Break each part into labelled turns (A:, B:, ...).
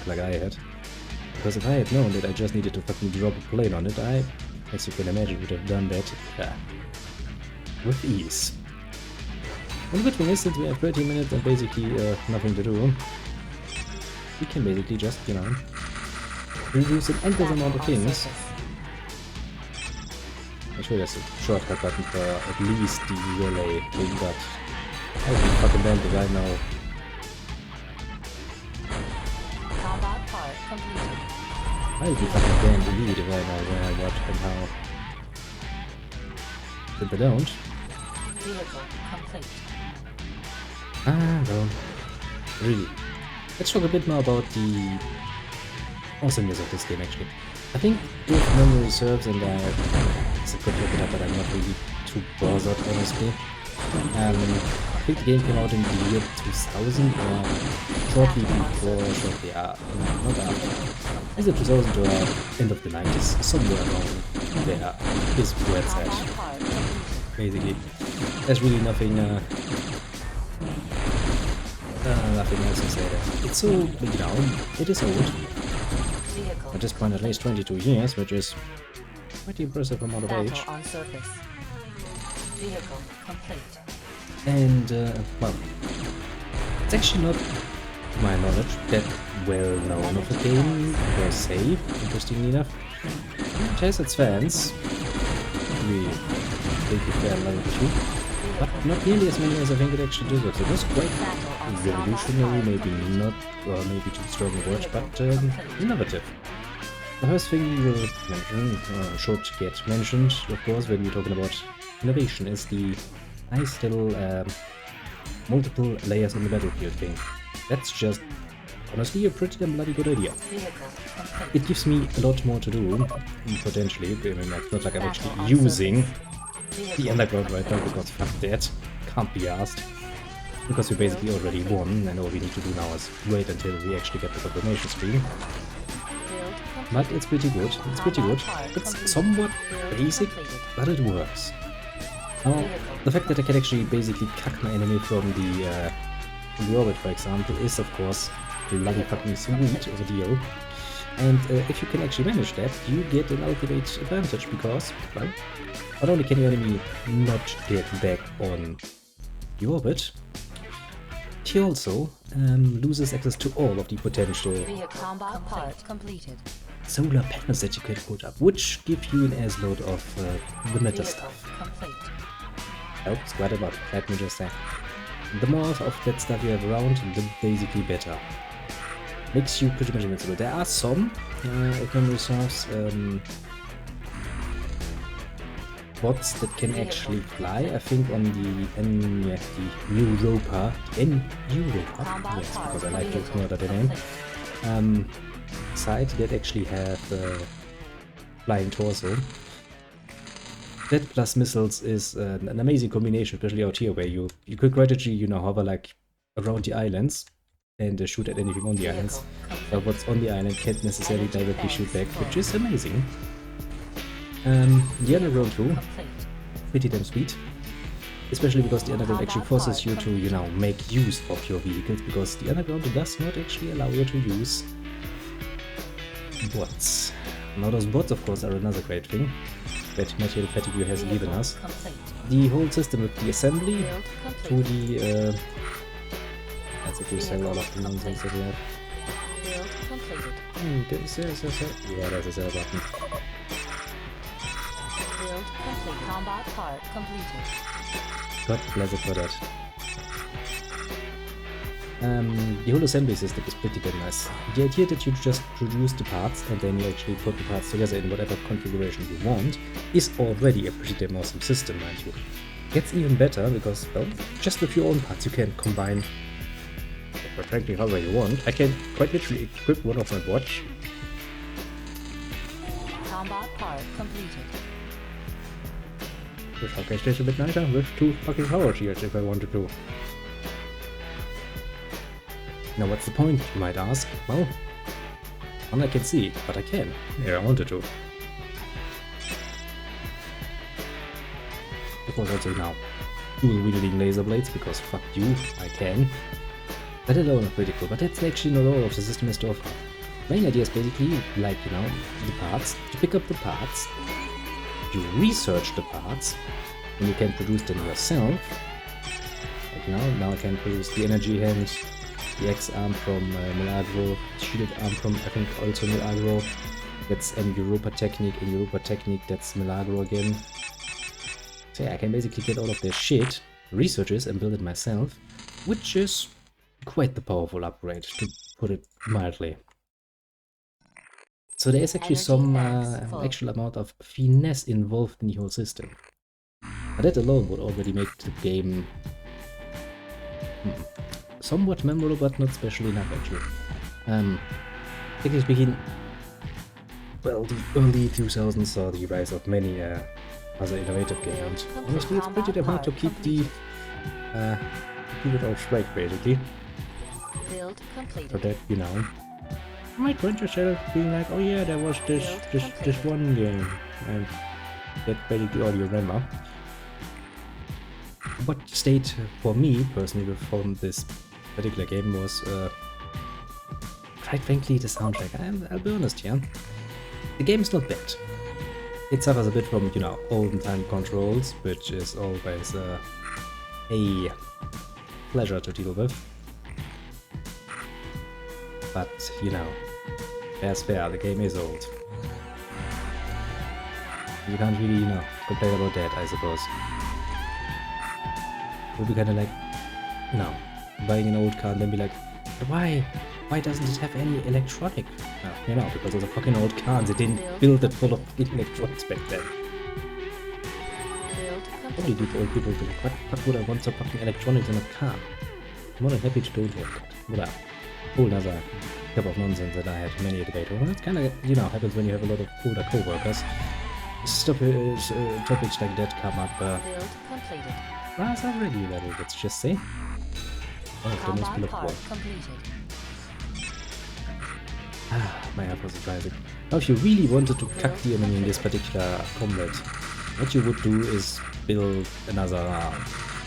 A: luck like I had. Because if I had known that I just needed to fucking drop a plane on it, I, as you can imagine, would have done that with ease. And the good thing is, since we have 30 minutes and basically nothing to do, we can basically just, you know, reduce an endless amount of things. I'm sure there's a shortcut button for at least the relay thing, but I'll be fucking banned right now. I'll be fucking banned indeed right now when I watch and how. If they don't. No. Really. Let's talk a bit more about the awesomeness of this game actually. I think if memory serves, and it's a good look it up, but I'm not really too bothered honestly. I think the game came out in the year 2000 or shortly before, not after. Is it 2000 or end of the 90s? Somewhere around there is where it's at. Basically, there's really nothing else to say there. It's so, you know, it is old. At this point at least 22 years, which is quite impressive amount of age.
B: Vehicle complete.
A: And, well, it's actually not, to my knowledge, that well known of a game per se, interestingly enough. It has its fans, we take a fair amount too, but not nearly as many as I think it actually deserves. It was quite revolutionary, maybe not, or maybe too strong a word, but innovative. The first thing we will mention, should get mentioned, of course, when we're talking about innovation, is the nice little multiple layers in the battlefield thing. That's just honestly a pretty damn bloody good idea. It gives me a lot more to do, potentially. I mean, it's not like I'm actually using the underground right now, because fuck that, can't be asked. Because we basically already won, and all we need to do now is wait until we actually get the confirmation screen. But it's pretty good, it's pretty good. It's somewhat basic, but it works. Now, the fact that I can actually basically cuck my enemy from the orbit, for example, is of course bloody fucking sweet of a deal. And if you can actually manage that, you get an ultimate advantage, because, well, not only can your enemy not get back on the orbit, he also loses access to all of the potential solar panels that you can put up, which give you an assload of the meta stuff. Oh, it's quite a lot, let me just say. The more of that stuff you have around, the basically better. Makes you pretty much invincible. There are some, if memory serves, bots that can actually fly. I think on the Europa, yes, because I like to ignore that name, side that actually have flying torso. That plus missiles is an amazing combination, especially out here, where you could quite actually, you know, hover like around the islands and shoot at anything on the islands. But what's on the island can't necessarily directly shoot back, which is amazing. The underground too, pretty damn sweet. Especially because the underground actually forces you to, you know, make use of your vehicles, because the underground does not actually allow you to use bots. Now those bots, of course, are another great thing that Material Fatigue has given us. The whole system with the assembly to the let's actually sell all of the nonsense that we have. Yeah, there's a sell button.
B: Combat part completed.
A: God bless it for that. The whole assembly system is pretty damn nice. The idea that you just produce the parts and then you actually put the parts together in whatever configuration you want is already a pretty damn awesome system, mind you. Gets even better because, well, just with your own parts you can combine frankly however you want. I can quite literally equip one of my watch.
B: Combat part completed.
A: Which okay, stays a bit nicer with 2 fucking power shields if I wanted to. Now what's the point, you might ask? Well, none I can see, but I can, if I wanted to. Of course also now, dual wielding laser blades, because fuck you, I can. That alone is pretty cool, but that's actually not all of the system has to offer. Main idea is basically like, you know, the parts. You pick up the parts, you research the parts, and you can produce them yourself. Like, you know, now I can produce the energy hand, the X arm from Milagro, shielded arm from, I think, also Milagro. That's Europa Technique. In Europa Technique, that's Milagro again. So yeah, I can basically get all of their shit, research it, and build it myself, which is quite the powerful upgrade, to put it mildly. So there is actually some actual amount of finesse involved in the whole system. But that alone would already make the game somewhat memorable, but not special enough actually. Technically speaking, well, the early 2000s saw the rise of many other innovative games. Honestly, it's pretty damn hard to keep it all straight, basically.
B: Build completed.
A: So that, you know, you might find yourself being like, oh yeah, there was this one game, and get basically all you remember. What stayed for me personally from this particular game was, quite frankly, the soundtrack. I'll be honest here. The game is not bad. It suffers a bit from, you know, olden time controls, which is always a pleasure to deal with. But, you know, fair's fair, the game is old. You can't really, you know, complain about that, I suppose. It would be kind of like, you know, buying an old car and then be like, why? Why doesn't it have any electronic? You know, because it's a fucking old car and they didn't build it full of electronics back then. Probably did old people think, what would I want some fucking electronics in a car? I'm more than happy to don't have that. Whatever. Whole other cup of nonsense that I had many a debate over. It's kind of, you know, happens when you have a lot of older co-workers. Topics like that come up rather regularly, let's just say. One of them is Bill of War. My app was surprising. Now, if you really wanted to cuck the enemy in this particular combat, what you would do is build another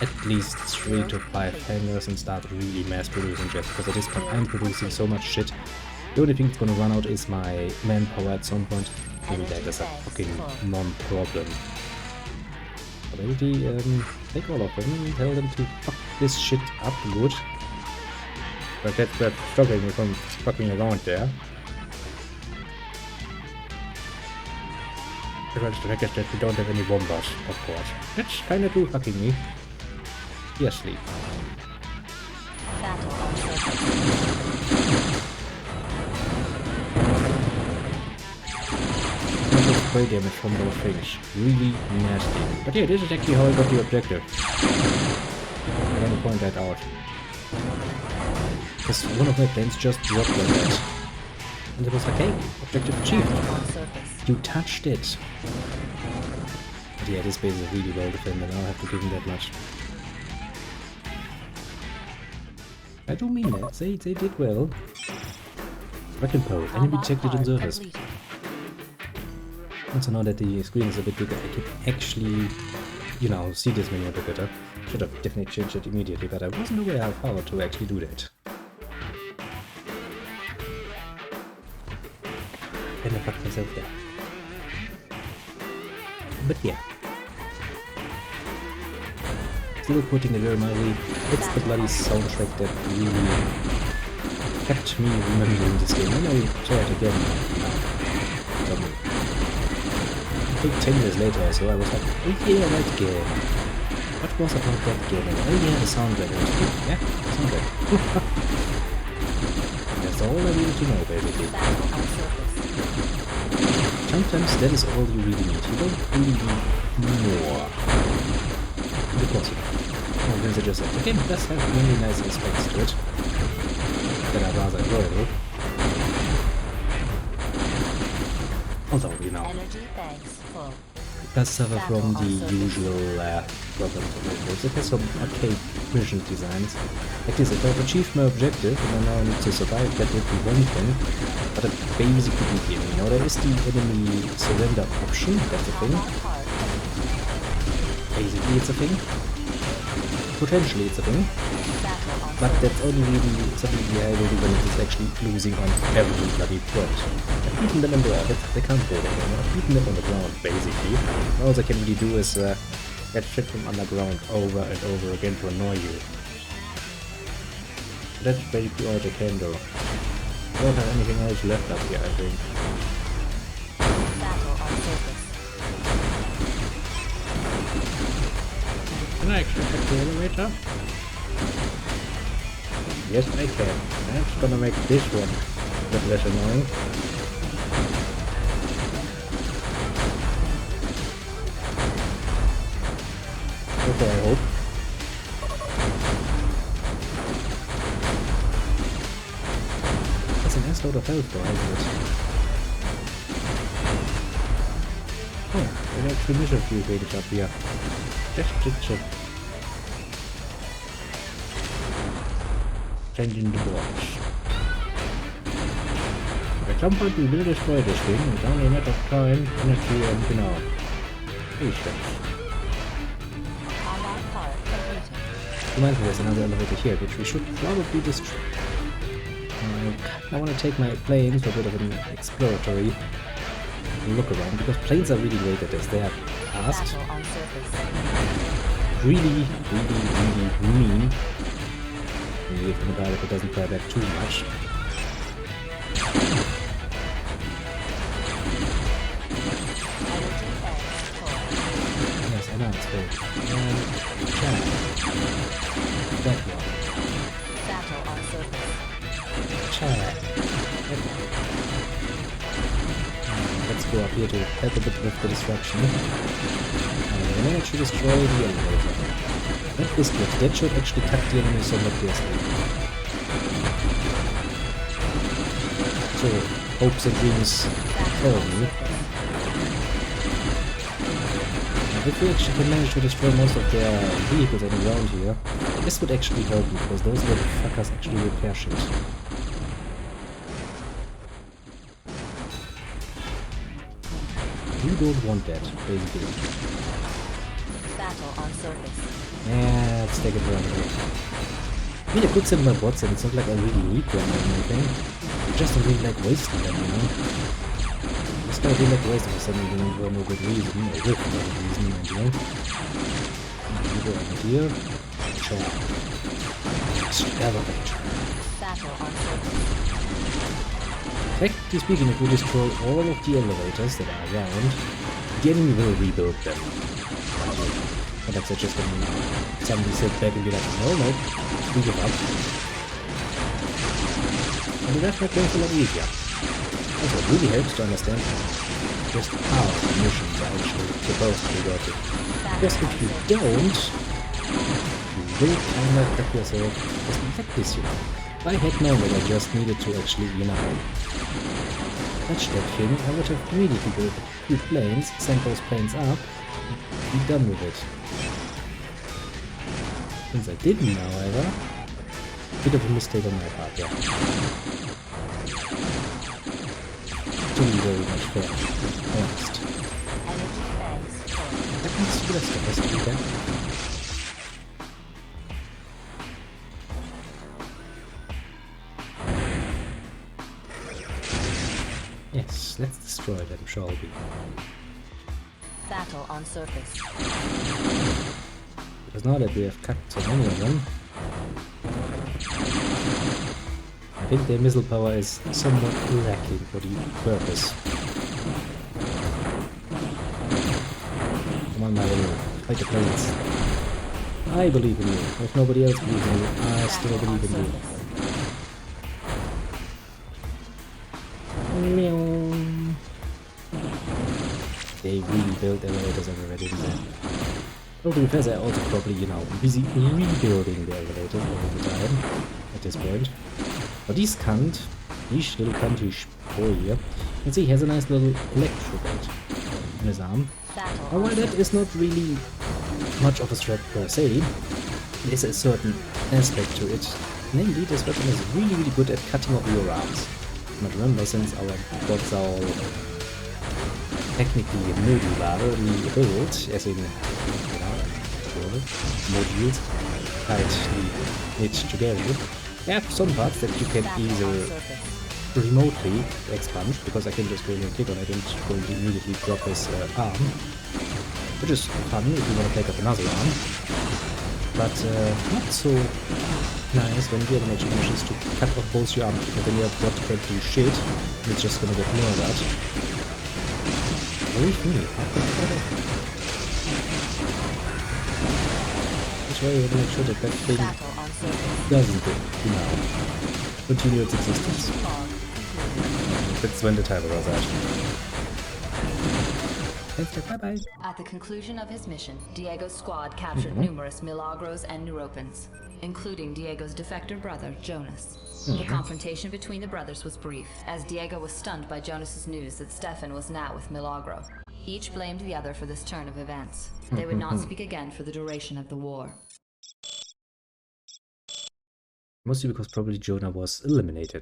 A: at least 3 to 5 hangars and start really mass producing jets, because at this point I'm producing so much shit. The only thing that's gonna run out is my manpower at some point. Maybe that is a fucking non-problem. So basically, take all of them and tell them to fuck this shit up good. But that's stopping me from fucking around there. Because the fact is that we don't have any bombers, of course. That's kinda too fucking me. Yes, sleep. Spray damage from those things. Really nasty. But yeah, this is actually how I got the objective. I want to point that out. Because one of my planes just dropped like that. And it was like, hey, objective achieved. You touched it. But yeah, this base is really well defended, I'll have to give him that much. I do mean that, they did well. Wrecking Poe, enemy detected on surface. Also now that the screen is a bit bigger, I can actually, you know, see this menu a bit better. Should have definitely changed it immediately, but I wasn't aware how to actually do that. And I fucked myself there. But yeah. Still putting it very mildly, it's the bloody soundtrack that really kept me remembering this game. And I saw it again. I think 10 years later or so, I was like, oh yeah, that game. What was about that game? Oh yeah, the soundtrack. Yeah, the soundtrack. That's all I need to know, basically. Sometimes that is all you really need. You don't really need more. Because I'm going to just say, the game does have many nice aspects to it that are rather enjoyable. Although, you know, it does suffer from the usual problems of it. It has some arcade vision designs. Like this, if I've achieved my objective and I now need to survive, that would be one thing. But it basically didn't give me. You know, there is the enemy surrender option, that's a thing. Basically it's a thing. Potentially it's a thing. But that's only really something we are able to do when it is actually losing on every bloody front. I've beaten them in the air, they can't go there anymore. I've beaten them on the ground, basically. All I can really do is get shit from underground over and over again to annoy you. That's basically all I can do. I don't have anything else left up here, I think.
B: Battle on surface.
A: Can I actually check the elevator? Yes, I can. That's gonna make this one a bit less annoying. Okay, I hope. That's a nice load of health though, isn't it? Oh, there's actually mission few pages up here. Just check. Changing the box. At some point we will destroy this thing, it's only a matter of time, energy and, you know, patience.
B: Combat part completed.
A: Reminds me there's another elevator here, which we should probably destroy. I want to take my planes for a bit of an exploratory look around, because planes are really great at this. They are fast,
B: Battle on surface.
A: really mean. You give them a dive if it doesn't fly back too much.
B: Energy edge full.
A: Yes, I know it's full. And that one.
B: Battle on surface.
A: Chat. Let's go up here to help a bit with the destruction. We managed to destroy the elevator. That is good. That should actually cut the enemy somewhat fiercely. So, hopes and dreams follow me. If we actually can manage to destroy most of their vehicles on the ground here, this would actually help me, because those little fuckers actually repair shit. You don't want that, basically.
B: Battle on surface.
A: Yeah, let's take it around here. I mean, I could send my bots and it's not like I really need them or anything. I just don't really like wasting them, you know? I just gotta be like wasting for some reason for no good reason, or with no good reason, mind you. You go over here. Sure. Elevator.
B: Battle on surface.
A: Technically speaking, if we destroy all of the elevators that are around, the enemy will rebuild them. But that's just when somebody sit back and be like, no, we give up. And that's make things a lot easier. Also, it really helps to understand just how missions are actually supposed to be working. Because if you don't, you will kind of get yourself just like this, you know. If I had known that I just needed to actually, you know, touch that thing, I would have immediately built a few planes, sent those planes up, and be done with it. Since I didn't, however, a bit of a mistake on my part, yeah. To be very much fair, honest.
B: Energy edge full.
A: That needs to be less of us to be fair. Yes, let's destroy them, shall we?
B: Battle on surface.
A: Because now that we have cut so many of them, I think their missile power is somewhat lacking for the purpose. Come on, my little fight the planes. I believe in you. If nobody else believes in you, I still believe in you. They really built elevators everywhere, didn't they? Well, to be fair, they're also probably, you know, busy rebuilding the elevators all the time at this point. But these little country boy here, you can see he has a nice little electrobate in his arm.
B: Battle
A: While that is not really much of a threat per se, there's a certain aspect to it. Namely, this weapon is really good at cutting off your arms. But remember, since our bots are all technically modulare built, as in, you know, modules, tightly knit together. I have some parts that you can
B: Battle on
A: either
B: surface.
A: remotely expunge, because I can just go in and click on it and go and immediately drop his arm, which is fun if you want to take up another arm, but not so nice when the other magic manages to cut off both your arms, because then you have what can't do shit, and it's just gonna get murdered. Believe me, which way you make sure that that thing
B: Battle on surface.
A: doesn't continue its existence.
B: Log concluded.
A: That's when the timer runs out. Thanks, bye bye.
B: At the conclusion of his mission, Diego's squad captured numerous Milagros and Neuropans, including Diego's defector brother, Jonas. The confrontation between the brothers was brief, as Diego was stunned by Jonas's news that Stefan was now with Milagro. Each blamed the other for this turn of events. They would not speak again for the duration of the war.
A: Mostly because probably Jonah was eliminated.